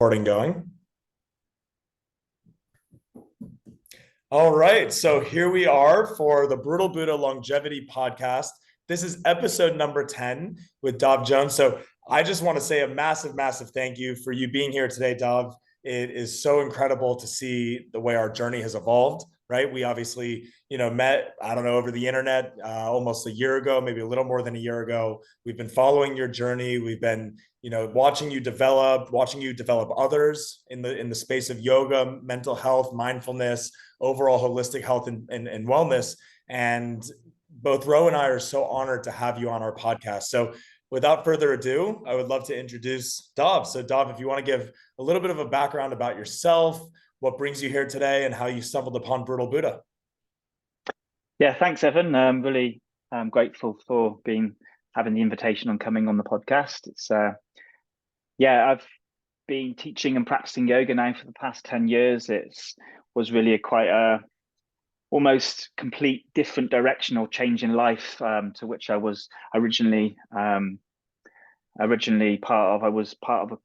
Recording going. All right. So here we are for the Brutal Buddha Longevity Podcast. This is episode number 10 with Dav Jones. So I just want to say a massive, massive thank you for you being here today, Dav. It is so incredible to see the way our journey has evolved, right? We obviously, met, I don't know, over the internet almost a year ago, maybe a little more than a year ago. We've been following your journey. We've been, watching you develop others in the space of yoga, mental health, mindfulness, overall holistic health and wellness. And both Ro and I are so honored to have you on our podcast. So without further ado, I would love to introduce Dav. So Dav, if you want to give a little bit of a background about yourself, what brings you here today, and how you stumbled upon Brutal Buddha. Yeah, thanks, Evan. I'm really grateful for having the invitation on coming on the podcast. I've been teaching and practicing yoga now for the past 10 years. Was really quite a almost complete different direction or change in life to which I was originally part of. I was part of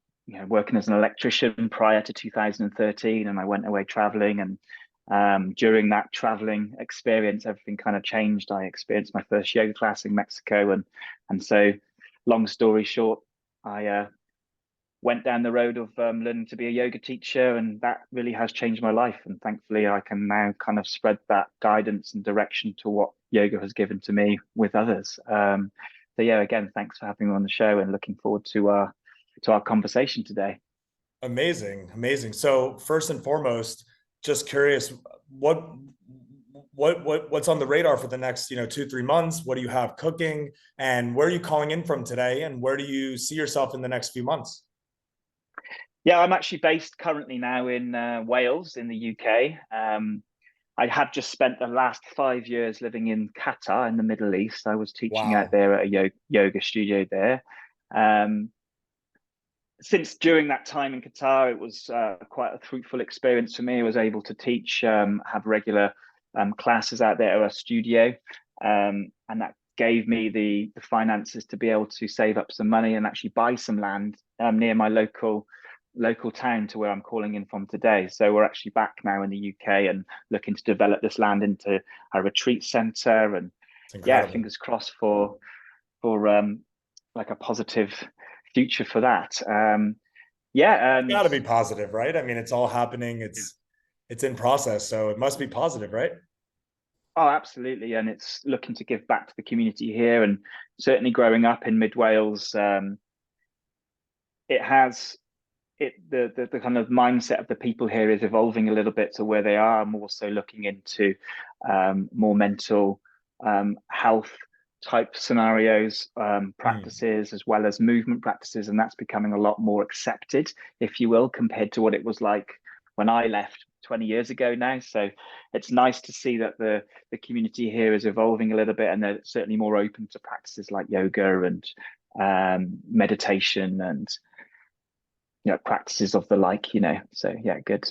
working as an electrician prior to 2013, and I went away traveling. And during that traveling experience, everything kind of changed. I experienced my first yoga class in Mexico, and so, long story short, I went down the road of learning to be a yoga teacher, and that really has changed my life. And thankfully, I can now kind of spread that guidance and direction to what yoga has given to me with others. So yeah, again, thanks for having me on the show, and looking forward to our conversation today. Amazing. So first and foremost, just curious, what's on the radar for the next 2-3 months? What do you have cooking, and where are you calling in from today, and where do you see yourself in the next few months? Yeah, I'm actually based currently now in Wales in the UK. I had just spent the last 5 years living in Qatar in the Middle East. I was teaching out Wow. there at a yoga studio there. Since during that time in Qatar, it was quite a fruitful experience for me. I was able to teach, have regular classes out there at a studio, and that gave me the finances to be able to save up some money and actually buy some land near my local town to where I'm calling in from today. So we're actually back now in the UK and looking to develop this land into a retreat center. And It's yeah, incredible. fingers crossed for like a positive future for that. Yeah, It's and got to be positive, right? I mean, it's all happening. It's in process, so it must be positive, right? oh, absolutely. And it's looking to give back to the community here. And certainly growing up in mid Wales, it has the kind of mindset of the people here is evolving a little bit to where they are more so looking into more mental health type scenarios, Mm. practices, as well as movement practices. And that's becoming a lot more accepted, if you will, compared to what it was like when I left 20 years ago now. So it's nice to see that the community here is evolving a little bit, and they're certainly more open to practices like yoga and meditation and practices of the like. So yeah, good.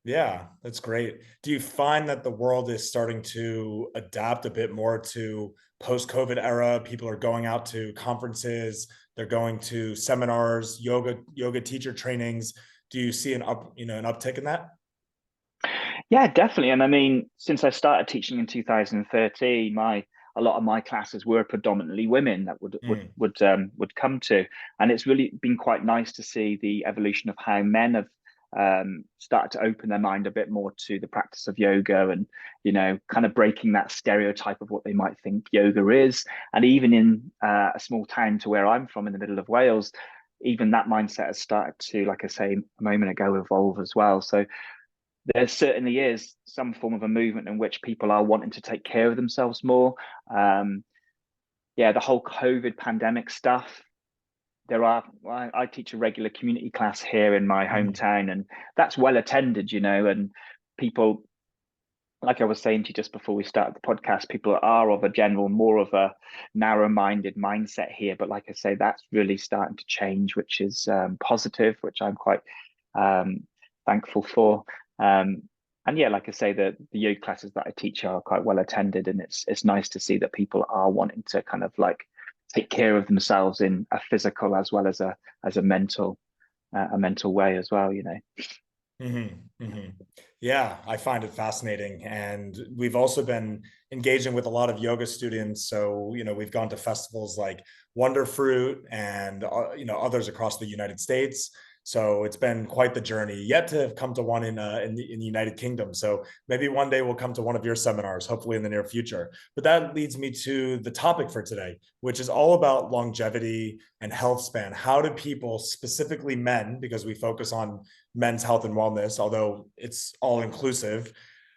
Yeah, that's great. Do you find that the world is starting to adapt a bit more to post-COVID era? People are going out to conferences, they're going to seminars, yoga teacher trainings. Do you see an uptick in that? Yeah, definitely. And I mean, since I started teaching in 2013, my a lot of my classes were predominantly women that Mm, would come to. And it's really been quite nice to see the evolution of how men have started to open their mind a bit more to the practice of yoga, and kind of breaking that stereotype of what they might think yoga is. And even in a small town to where I'm from in the middle of Wales, even that mindset has started to, like I say a moment ago, evolve as well. So there certainly is some form of a movement in which people are wanting to take care of themselves more. Um, yeah, the whole COVID pandemic stuff. I teach a regular community class here in my mm. hometown, and that's well attended, and people, like I was saying to you just before we started the podcast, people are of a general, more of a narrow-minded mindset here. But like I say, that's really starting to change, which is positive, which I'm quite um, thankful for. Um, and yeah, like I say, the yoga classes that I teach are quite well attended, and it's nice to see that people are wanting to kind of like take care of themselves in a physical as well as a mental a mental way as well, you know. Yeah, I find it fascinating. And we've also been engaging with a lot of yoga students. So, we've gone to festivals like Wonder Fruit and, others across the United States. So it's been quite the journey. Yet to have come to one in the United Kingdom. So maybe one day we'll come to one of your seminars, hopefully in the near future. But that leads me to the topic for today, which is all about longevity and health span. How do people, specifically men, because we focus on men's health and wellness, although it's all inclusive,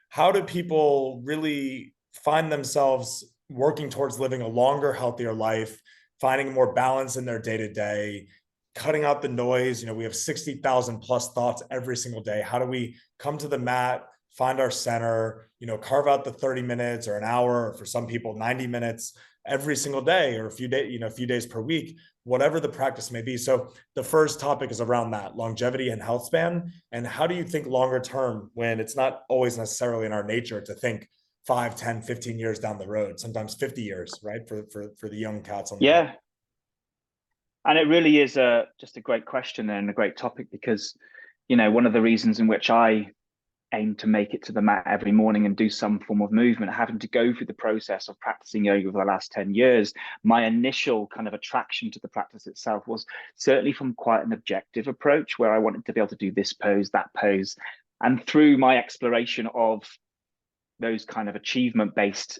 how do people really find themselves working towards living a longer, healthier life, finding more balance in their day to day, cutting out the noise? We have 60,000 plus thoughts every single day. How do we come to the mat, find our center, carve out the 30 minutes or an hour, or for some people, 90 minutes every single day, or a few days per week, whatever the practice may be. So the first topic is around that longevity and health span. And how do you think longer term, when it's not always necessarily in our nature to think 5, 10, 15 years down the road, sometimes 50 years, right? For the young cats on the call. Yeah, and it really is just a great question and a great topic, because one of the reasons in which I aim to make it to the mat every morning and do some form of movement, having to go through the process of practicing yoga for the last 10 years, my initial kind of attraction to the practice itself was certainly from quite an objective approach, where I wanted to be able to do this pose, that pose. And through my exploration of those kind of achievement-based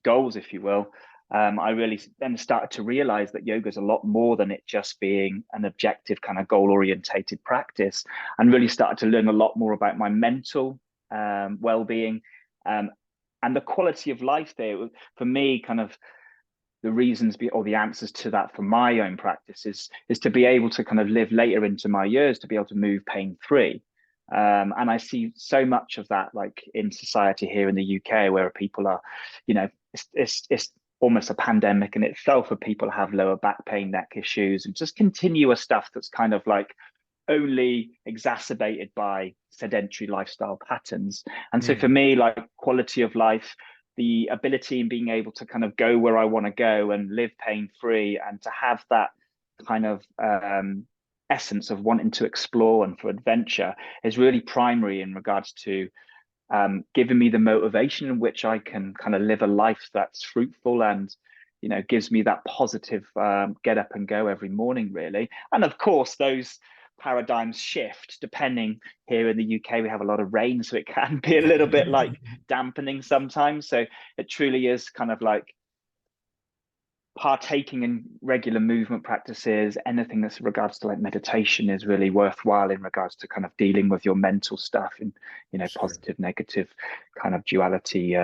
goals, if you will, I really then started to realize that yoga is a lot more than it just being an objective kind of goal-orientated practice, and really started to learn a lot more about my mental well-being and the quality of life there. For me, kind of the reasons or the answers to that for my own practice is to be able to kind of live later into my years, to be able to move pain-free. And I see so much of that, like in society here in the UK, where people are, it's almost a pandemic in itself, where people have lower back pain, neck issues, and just continuous stuff that's kind of like only exacerbated by sedentary lifestyle patterns. And so for me, like quality of life, the ability in being able to kind of go where I want to go and live pain free, and to have that kind of essence of wanting to explore and for adventure is really primary in regards to giving me the motivation in which I can kind of live a life that's fruitful and gives me that positive get up and go every morning, really. And of course those paradigms shift depending. Here in the UK we have a lot of rain, so it can be a little bit like dampening sometimes. So it truly is kind of like partaking in regular movement practices, anything that's in regards to like meditation, is really worthwhile in regards to kind of dealing with your mental stuff and Sure. Positive, negative kind of duality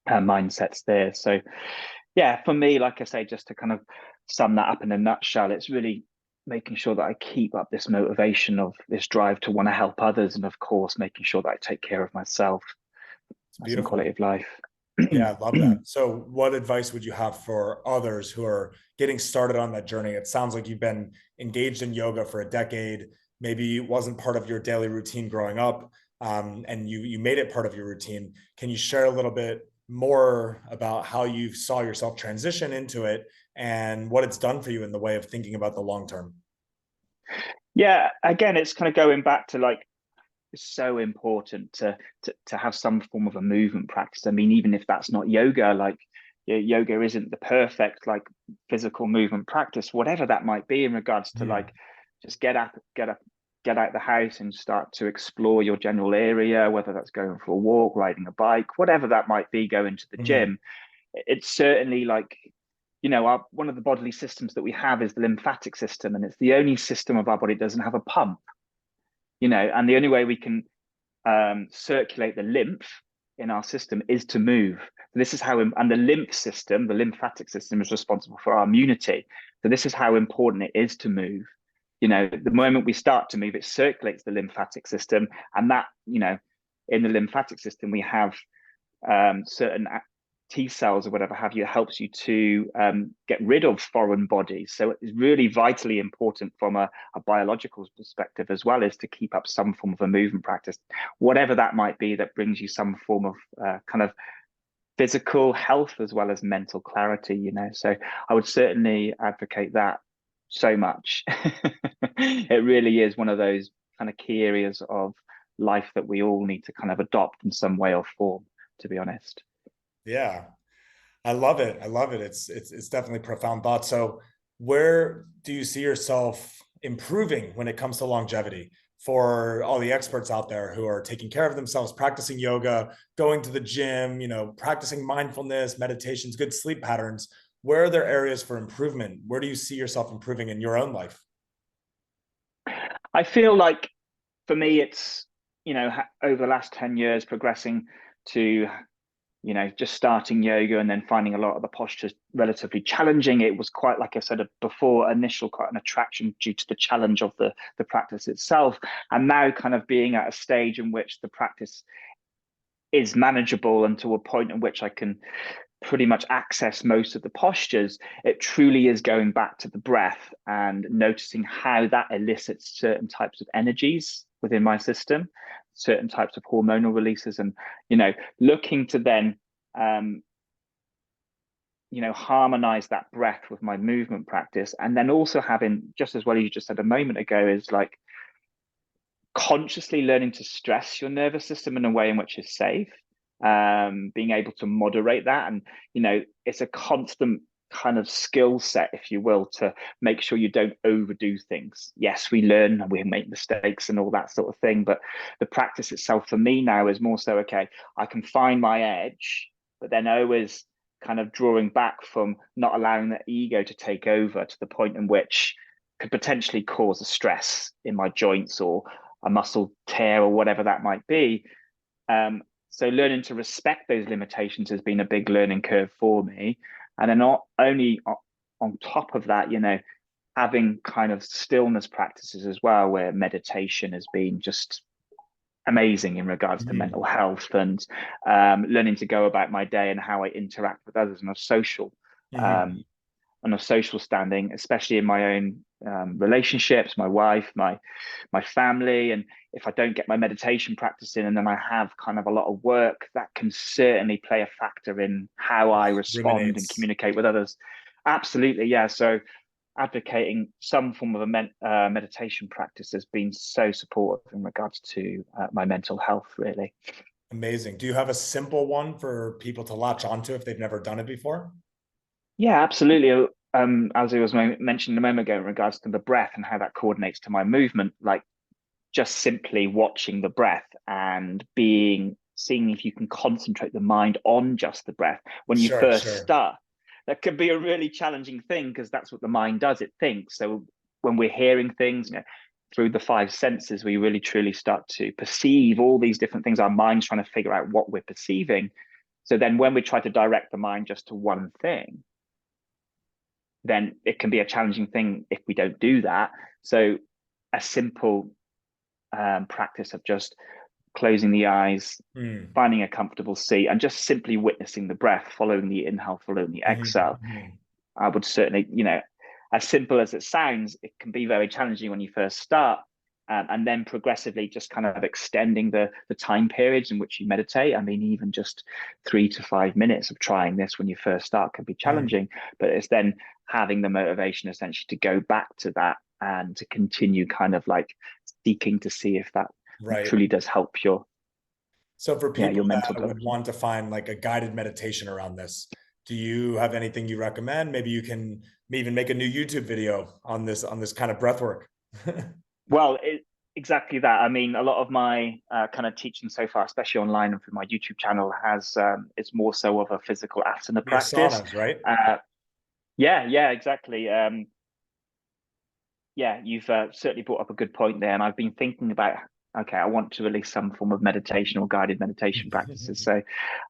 mindsets there. So yeah, for me, like I say, just to kind of sum that up in a nutshell, it's really making sure that I keep up this motivation of this drive to want to help others, and of course making sure that I take care of myself. It's That's in beautiful. quality of life. Yeah, I love that. So, what advice would you have for others who are getting started on that journey? It sounds like you've been engaged in yoga for a decade. Maybe it wasn't part of your daily routine growing up, and you made it part of your routine. Can you share a little bit more about how you saw yourself transition into it and what it's done for you in the way of thinking about the long term? Yeah, again, it's kind of going back to like, it's so important to have some form of a movement practice. I mean, even if that's not yoga, like yoga isn't the perfect like physical movement practice, whatever that might be, in regards to like just get out the house and start to explore your general area, whether that's going for a walk, riding a bike, whatever that might be, going to the gym. It's certainly like, one of the bodily systems that we have is the lymphatic system, and it's the only system of our body that doesn't have a pump. And the only way we can circulate the lymph in our system is to move. So this is how, and the lymph system, the lymphatic system, is responsible for our immunity. So this is how important it is to move. The moment we start to move, it circulates the lymphatic system, and that, in the lymphatic system, we have certain T cells or whatever have you, helps you to get rid of foreign bodies. So it's really vitally important from a biological perspective as well, is to keep up some form of a movement practice, whatever that might be, that brings you some form of kind of physical health as well as mental clarity. So I would certainly advocate that so much. It really is one of those kind of key areas of life that we all need to kind of adopt in some way or form, to be honest. Yeah. I love it. I love it. It's definitely profound thought. So, where do you see yourself improving when it comes to longevity for all the experts out there who are taking care of themselves, practicing yoga, going to the gym, practicing mindfulness, meditations, good sleep patterns? Where are there areas for improvement? Where do you see yourself improving in your own life? I feel like for me, it's, over the last 10 years progressing to, just starting yoga and then finding a lot of the postures relatively challenging. It was quite, like I said before, initial quite an attraction due to the challenge of the practice itself. And now kind of being at a stage in which the practice is manageable and to a point in which I can pretty much access most of the postures, it truly is going back to the breath and noticing how that elicits certain types of energies within my system, certain types of hormonal releases, and looking to then harmonize that breath with my movement practice. And then also having, just as well as you just said a moment ago, is like consciously learning to stress your nervous system in a way in which is safe, being able to moderate that. And it's a constant kind of skill set, if you will, to make sure you don't overdo things. Yes, we learn and we make mistakes and all that sort of thing, but the practice itself for me now is more so, okay, I can find my edge, but then always kind of drawing back from not allowing the ego to take over to the point in which could potentially cause a stress in my joints or a muscle tear or whatever that might be. So learning to respect those limitations has been a big learning curve for me. And then not only on top of that, having kind of stillness practices as well, where meditation has been just amazing in regards to mental health and learning to go about my day and how I interact with others Mm-hmm. on a social standing, especially in my own relationships, my wife, my family. And if I don't get my meditation practice in and then I have kind of a lot of work, that can certainly play a factor in how I respond and Ruminates. communicate with others. Absolutely, yeah. So advocating some form of a meditation practice has been so supportive in regards to my mental health, really. Amazing. Do you have a simple one for people to latch onto if they've never done it before? Yeah, absolutely. As I was mentioning a moment ago in regards to the breath and how that coordinates to my movement, like just simply watching the breath and seeing if you can concentrate the mind on just the breath when you Sure, first sure. start. That could be a really challenging thing because that's what the mind does, it thinks. So when we're hearing things, through the five senses, we really truly start to perceive all these different things. Our mind's trying to figure out what we're perceiving. So then when we try to direct the mind just to one thing, then it can be a challenging thing if we don't do that. So a simple practice of just closing the eyes, Mm. finding a comfortable seat, and just simply witnessing the breath, following the inhale, following the exhale. Mm-hmm. I would certainly, as simple as it sounds, it can be very challenging when you first start. And then progressively just kind of extending the time periods in which you meditate. I mean, even just 3 to 5 minutes of trying this when you first start can be Mm. challenging, but it's then having the motivation essentially to go back to that and to continue kind of like seeking to see if that Right. truly does help So for yeah, people your mental that would development. want to find like a guided meditation around this, do you have anything you recommend? Maybe you can even make a new YouTube video on this kind of breath work. Well, exactly that. I mean, a lot of my kind of teaching so far, especially online and through my YouTube channel, has it's more so of a physical asana The practice. asanas, right? Uh, yeah, exactly. Yeah, you've certainly brought up a good point there, and I've been thinking about. Okay, I want to release some form of meditation or guided meditation practices. So,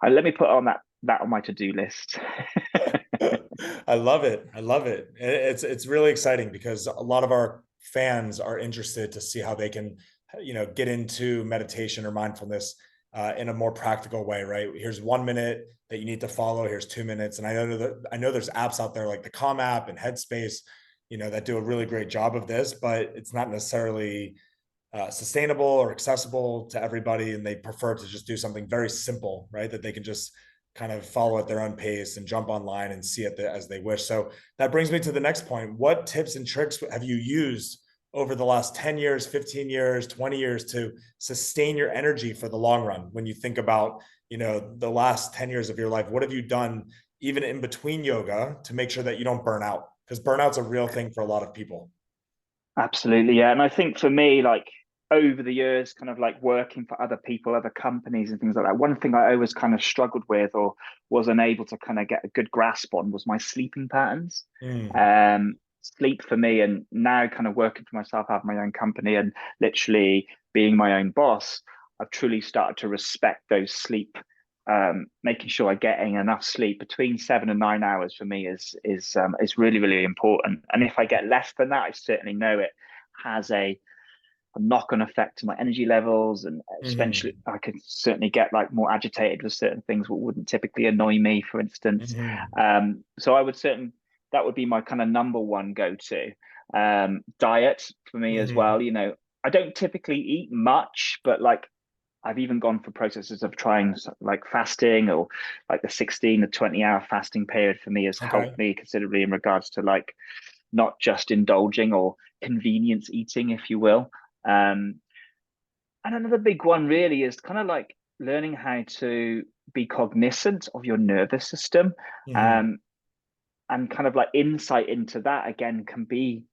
let me put on that on my to-do list. I love it. I love it. It's really exciting because a lot of our fans are interested to see how they can, get into meditation or mindfulness in a more practical way. Right? Here's 1 minute that you need to follow. Here's 2 minutes, and I know there's apps out there like the Calm app and Headspace, that do a really great job of this, but it's not necessarily sustainable or accessible to everybody, and they prefer to just do something very simple, right? That they can just kind of follow at their own pace and jump online and see it as they wish. So that brings me to the next point. What tips and tricks have you used over the last 10 years, 15 years, 20 years to sustain your energy for the long run? When you think about, the last 10 years of your life, what have you done even in between yoga to make sure that you don't burn out? Because burnout's a real thing for a lot of people. Absolutely, yeah. And I think for me, like over the years, kind of like working for other people, other companies and things like that, one thing I always kind of struggled with or was unable to kind of get a good grasp on was my sleeping patterns. Mm. Sleep for me, and now kind of working for myself, having my own company and literally being my own boss, I've truly started to respect those sleep, making sure I'm getting enough sleep between 7 and 9 hours for me is really, really important. And if I get less than that, I certainly know it has a knock-on effect to my energy levels, and Mm-hmm. eventually I could certainly get like more agitated with certain things what wouldn't typically annoy me, for instance. Mm-hmm. So I would certainly, that would be my kind of number one go-to. Diet for me as Mm-hmm. well. I don't typically eat much, but like I've even gone for processes of trying like fasting, or like the 16 to 20 hour fasting period for me has Okay. helped me considerably in regards to like not just indulging or convenience eating, if you will. Um, and another big one really is kind of like learning how to be cognizant of your nervous system. Mm-hmm. Um, and kind of like insight into that again can be,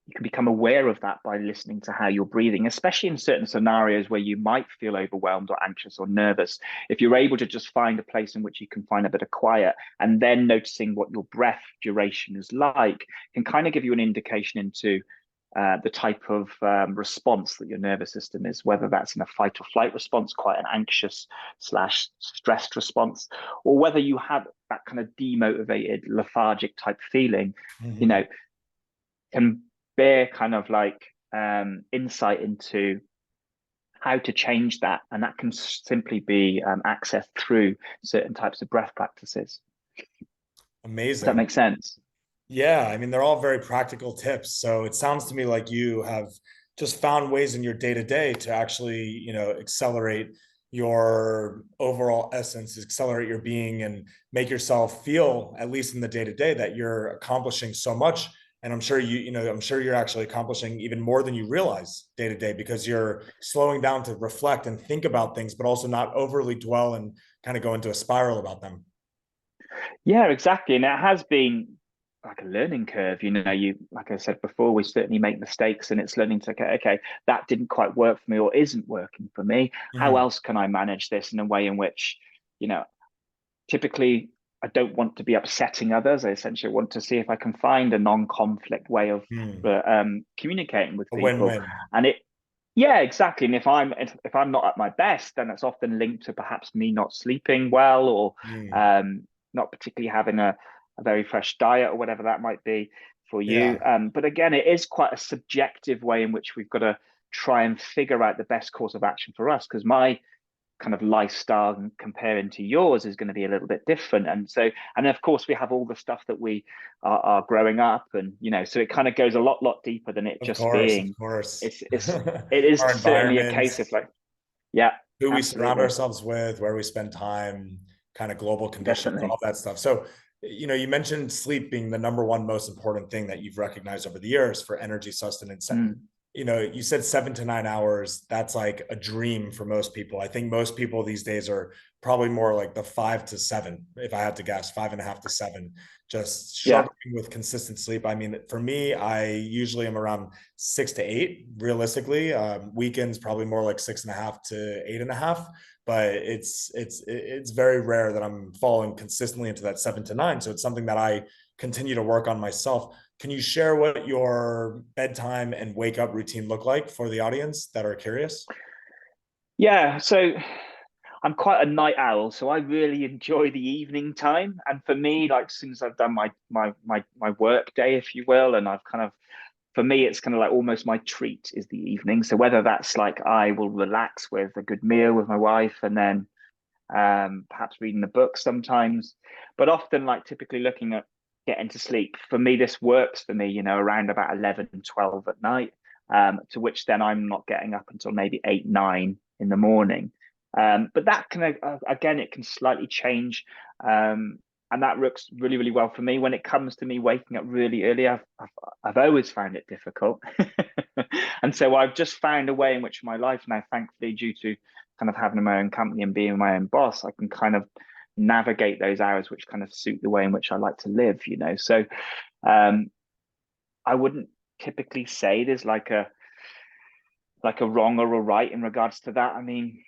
you can become aware of that by listening to how you're breathing, especially in certain scenarios where you might feel overwhelmed or anxious or nervous. If you're able to just find a place in which you can find a bit of quiet, and then noticing what your breath duration is like, can kind of give you an indication into the type of response that your nervous system is, whether that's in a fight or flight response, quite an anxious slash stressed response, or whether you have that kind of demotivated, lethargic type feeling, you Mm-hmm. know, can bear kind of like insight into how to change that. And that can simply be accessed through certain types of breath practices. Does that Amazing. make sense? Yeah, I mean, they're all very practical tips. So it sounds to me like you have just found ways in your day to day to actually, accelerate your overall essence, accelerate your being, and make yourself feel, at least in the day to day, that you're accomplishing so much. And I'm sure you're actually accomplishing even more than you realize day to day because you're slowing down to reflect and think about things, but also not overly dwell and kind of go into a spiral about them. Yeah, exactly. And it has been like a learning curve. Like I said before, we certainly make mistakes, and it's learning to, okay, that didn't quite work for me or isn't working for me. How Mm-hmm. else can I manage this in a way in which, you know, typically I don't want to be upsetting others. I essentially want to see if I can find a non-conflict way of Mm. communicating with A people. win-win. And yeah, exactly. And if I'm not at my best, then it's often linked to perhaps me not sleeping well, or Mm. um, not particularly having a very fresh diet, or whatever that might be for you. Yeah, But again, it is quite a subjective way in which we've got to try and figure out the best course of action for us, because my kind of lifestyle and comparing to yours is going to be a little bit different. And of course we have all the stuff that we are growing up, and so it kind of goes a lot deeper than it of just course, of being, course. it is Our certainly a case of environments, like, yeah, who we surround absolutely, ourselves with, where we spend time, kind of global conditions, definitely. all that stuff. So, you mentioned sleep being the number one most important thing that you've recognized over the years for energy sustenance. Mm, You said 7 to 9 hours. That's like a dream for most people. I think most people these days are probably more like the 5 to 7, if I had to guess, 5.5 to 7, just yeah, struggling with consistent sleep. I mean, for me, I usually am around 6 to 8, realistically. Weekends, probably more like 6.5 to 8.5. But it's very rare that I'm falling consistently into that 7 to 9. So it's something that I continue to work on myself. Can you share what your bedtime and wake up routine look like for the audience that are curious? yeah. So I'm quite a night owl, so I really enjoy the evening time. And for me, like, as soon as I've done my work day, if you will, and I've kind of, for me, it's kind of like almost my treat is the evening. So whether that's like I will relax with a good meal with my wife, and then perhaps reading a book sometimes, but often like typically looking at getting to sleep. For me, this works for me, around about 11 and 12 at night, to which then I'm not getting up until maybe 8, 9 in the morning. But that can, again, it can slightly change. And that works really, really well for me. When it comes to me waking up really early, I've always found it difficult. And so I've just found a way in which my life now, thankfully, due to kind of having my own company and being my own boss, I can kind of navigate those hours which kind of suit the way in which I like to live, you know. So I wouldn't typically say there's like a wrong or a right in regards to that. I mean,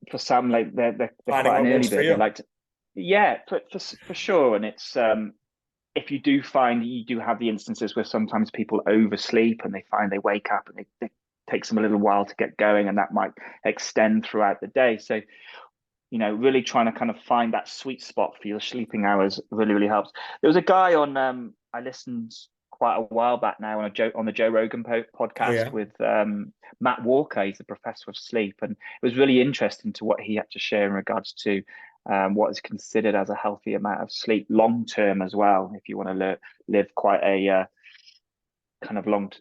for some, like they're Finding quite an what early works for bird. They you. like to, yeah, for sure. And it's if you do find you do have the instances where sometimes people oversleep and they find they wake up and it takes them a little while to get going, and that might extend throughout the day. So, you know, really trying to kind of find that sweet spot for your sleeping hours really, really helps. There was a guy on I listened quite a while back now on the Joe Rogan Oh podcast yeah. with Matt Walker. He's a professor of sleep, and it was really interesting to what he had to share in regards to what is considered as a healthy amount of sleep long term as well. If you want to live quite a kind of long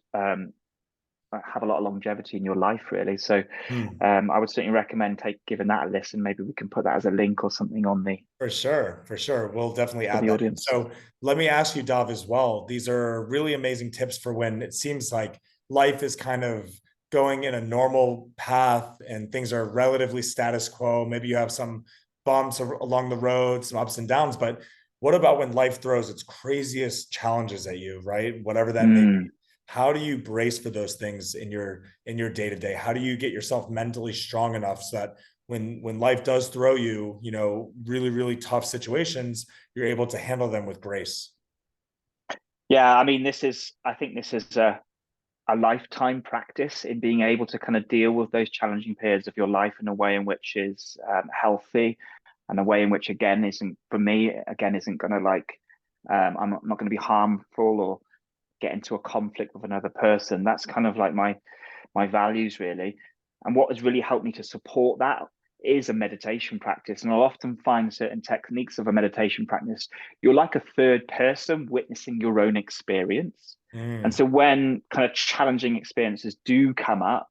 have a lot of longevity in your life, really. So Hmm. I would certainly recommend giving that a listen. Maybe we can put that as a link or something on the For sure, for sure. We'll definitely for add the that in. audience. So let me ask you, Dav, as well. These are really amazing tips for when it seems like life is kind of going in a normal path and things are relatively status quo. Maybe you have some bumps along the road, some ups and downs, but what about when life throws its craziest challenges at you, right? Whatever that may be. Mm. How do you brace for those things in your day to day? How do you get yourself mentally strong enough so that when life does throw you, you know, really, really tough situations, you're able to handle them with grace? Yeah, I mean, I think this is a lifetime practice in being able to kind of deal with those challenging periods of your life in a way in which is healthy, and a way in which, again, isn't for me, again, isn't going to like, I'm not going to be harmful or get into a conflict with another person. That's kind of like my values, really. And what has really helped me to support that is a meditation practice. And I'll often find certain techniques of a meditation practice, you're like a third person witnessing your own experience. And Mm, so when kind of challenging experiences do come up,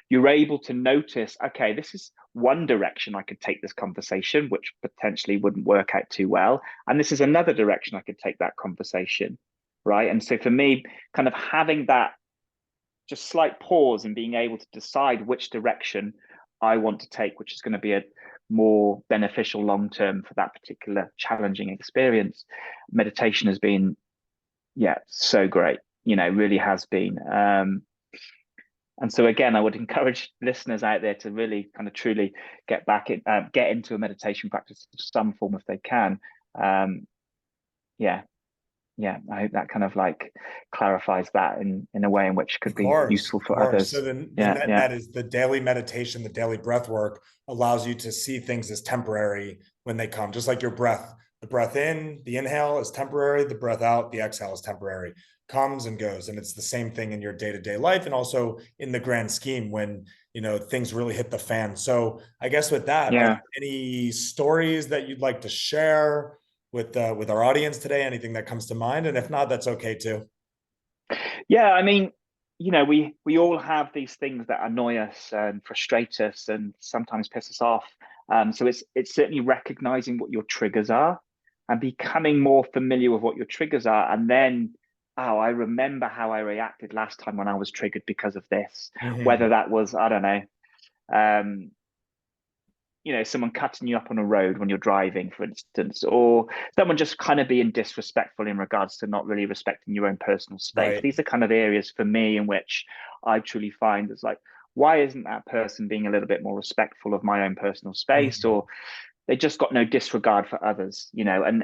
you're able to notice, okay, this is one direction I could take this conversation, which potentially wouldn't work out too well. And this is another direction I could take that conversation. Right. And so for me, kind of having that just slight pause and being able to decide which direction I want to take, which is going to be a more beneficial long term for that particular challenging experience. Meditation has been, yeah, so great. You know, really has been. And so again, I would encourage listeners out there to really kind of truly get into a meditation practice of some form if they can. Um, yeah, yeah, I hope that kind of like clarifies that in a way in which could be useful of for course. So others. then the Yeah, net yeah, net is the daily meditation, the daily breath work allows you to see things as temporary when they come, just like your breath. The breath in, the inhale is temporary, the breath out, the exhale is temporary, comes and goes. And it's the same thing in your day-to-day life and also in the grand scheme when you know things really hit the fan. So I guess with that, are there yeah, any stories that you'd like to share with our audience today? Anything that comes to mind? And if not, that's okay too. yeah. I mean, you know, we all have these things that annoy us and frustrate us and sometimes piss us off. So it's certainly recognizing what your triggers are and becoming more familiar with what your triggers are, and then, oh, I remember how I reacted last time when I was triggered because of this. Mm-hmm. Whether that was, I don't know, um, you know, someone cutting you up on a road when you're driving, for instance, or someone just kind of being disrespectful in regards to not really respecting your own personal space. Right. These are kind of areas for me in which I truly find it's like, why isn't that person being a little bit more respectful of my own personal space? Mm-hmm. Or they just got no disregard for others, you know? And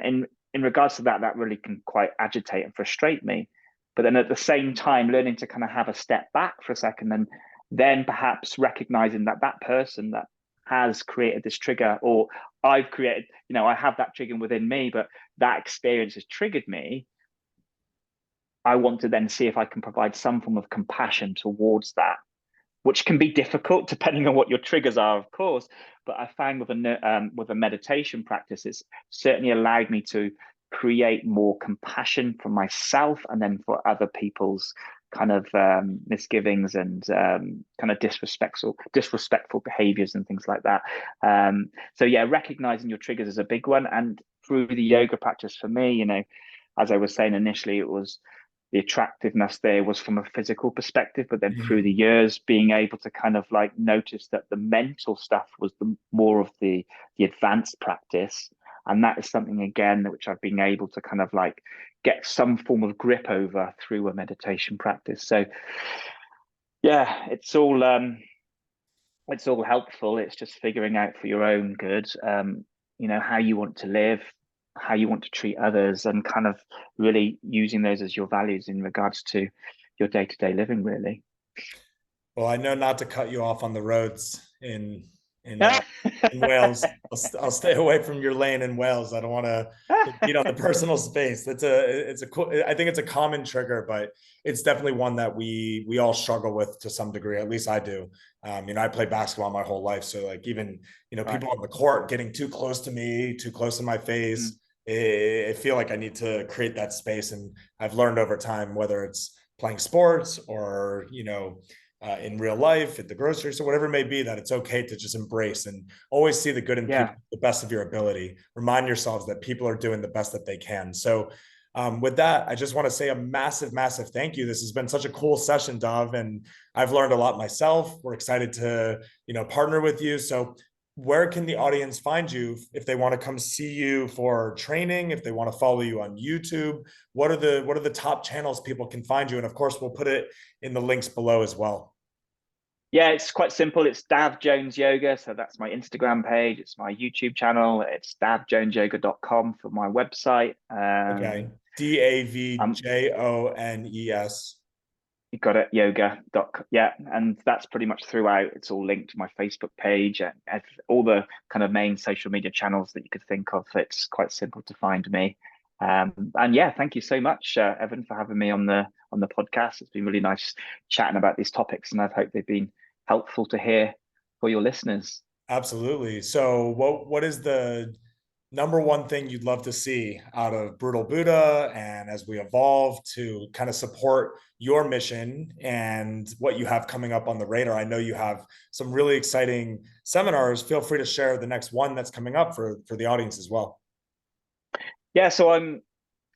in regards to that, that really can quite agitate and frustrate me. But then at the same time, learning to kind of have a step back for a second and then perhaps recognizing that that person that has created this trigger, or I've created, you know, I have that trigger within me, but that experience has triggered me. I want to then see if I can provide some form of compassion towards that, which can be difficult depending on what your triggers are, of course. But I find with a meditation practice, it's certainly allowed me to create more compassion for myself and then for other people's kind of misgivings and kind of disrespectful behaviors and things like that. So yeah, recognizing your triggers is a big one. And through the yoga practice for me, you know, as I was saying initially, it was the attractiveness there was from a physical perspective, but then through the years being able to kind of like notice that the mental stuff was the more of the advanced practice. And that is something again which I've been able to kind of like get some form of grip over through a meditation practice. So yeah, it's all helpful. It's just figuring out for your own good, you know, how you want to live, how you want to treat others, and kind of really using those as your values in regards to your day-to-day living, really. Well, I know not to cut you off on the roads in Wales. I'll stay away from your lane in Wales. I don't want to beat on the personal space. It's a cool. I think it's a common trigger, but it's definitely one that we all struggle with to some degree. At least I do. You know, I played basketball my whole life, so like even you know Right. people on the court getting too close to me, too close in my Mm. face. I feel like I need to create that space, and I've learned over time whether it's playing sports or you know in real life, at the grocery store, whatever it may be, that it's okay to just embrace and always see the good in Yeah. people, the best of your ability. Remind yourselves that people are doing the best that they can. So, with that, I just want to say a massive, massive thank you. This has been such a cool session, Dav, and I've learned a lot myself. We're excited to, you know, partner with you. So, where can the audience find you if they want to come see you for training, if they want to follow you on YouTube? What are the top channels people can find you? And of course, we'll put it in the links below as well. Yeah, it's quite simple. It's Dav Jones Yoga. So that's my Instagram page. It's my YouTube channel. It's davjonesyoga.com for my website. Okay. Davjones. You got it, yoga. Yeah, and that's pretty much throughout. It's all linked to my Facebook page and all the kind of main social media channels that you could think of. It's quite simple to find me. And yeah, thank you so much, Evan, for having me on the podcast. It's been really nice chatting about these topics, and I hope they've been helpful to hear for your listeners. Absolutely. So what is the number one thing you'd love to see out of Brutal Buddha and as we evolve to kind of support your mission and what you have coming up on the radar? I know you have some really exciting seminars. Feel free to share the next one that's coming up for the audience as well. Yeah, so I'm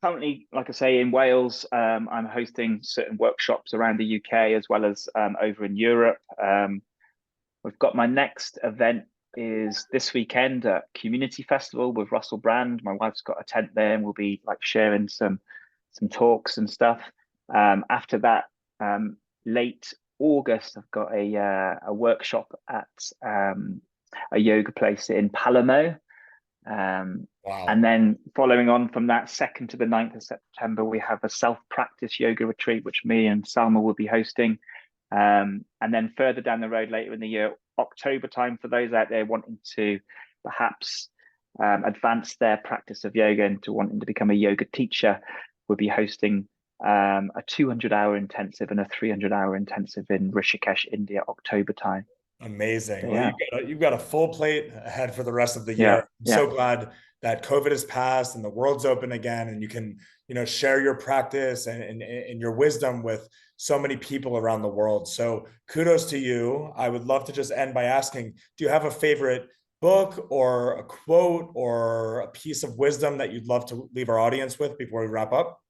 currently, like I say, in Wales. I'm hosting certain workshops around the UK as well as over in Europe. We've got my next event is this weekend at Community Festival with Russell Brand. My wife's got a tent there, and we'll be like sharing some talks and stuff. After that, late August, I've got a workshop at a yoga place in Palermo. And Wow. then following on from that, 2nd to the 9th of September, we have a self-practice yoga retreat, which me and Salma will be hosting. And then further down the road later in the year, October time, for those out there wanting to perhaps advance their practice of yoga and to wanting to become a yoga teacher, we'll be hosting a 200-hour intensive and a 300-hour intensive in Rishikesh, India, October time. Amazing. So, Well, yeah, you've got a full plate ahead for the rest of the year. yeah, I'm yeah. so glad that COVID has passed and the world's open again, and you can, you know, share your practice and your wisdom with so many people around the world. So kudos to you. I would love to just end by asking, do you have a favorite book or a quote or a piece of wisdom that you'd love to leave our audience with before we wrap up?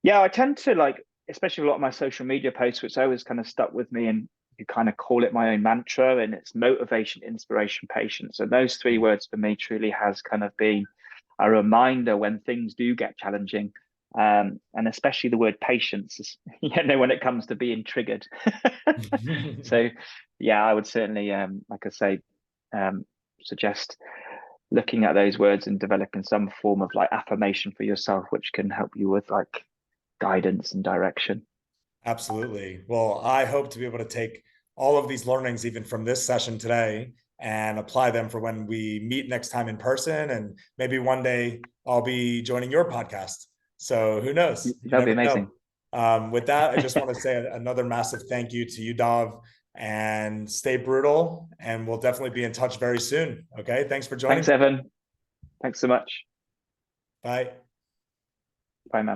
Yeah, I tend to like, especially a lot of my social media posts, which always kind of stuck with me, and you kind of call it my own mantra, and it's motivation, inspiration, patience. And those three words for me truly has kind of been a reminder when things do get challenging. And especially the word patience is, you know, when it comes to being triggered. So yeah, I would certainly, like I say, um, suggest looking at those words and developing some form of like affirmation for yourself, which can help you with like guidance and direction. Absolutely. Well, I hope to be able to take all of these learnings, even from this session today, and apply them for when we meet next time in person. And maybe one day I'll be joining your podcast. So who knows? You That'd be never know. amazing. With that, I just want to say another massive thank you to you, Dav, and stay brutal. And we'll definitely be in touch very soon. Okay. Thanks for joining Thanks, me. Evan. Thanks so much. Bye. Bye, man.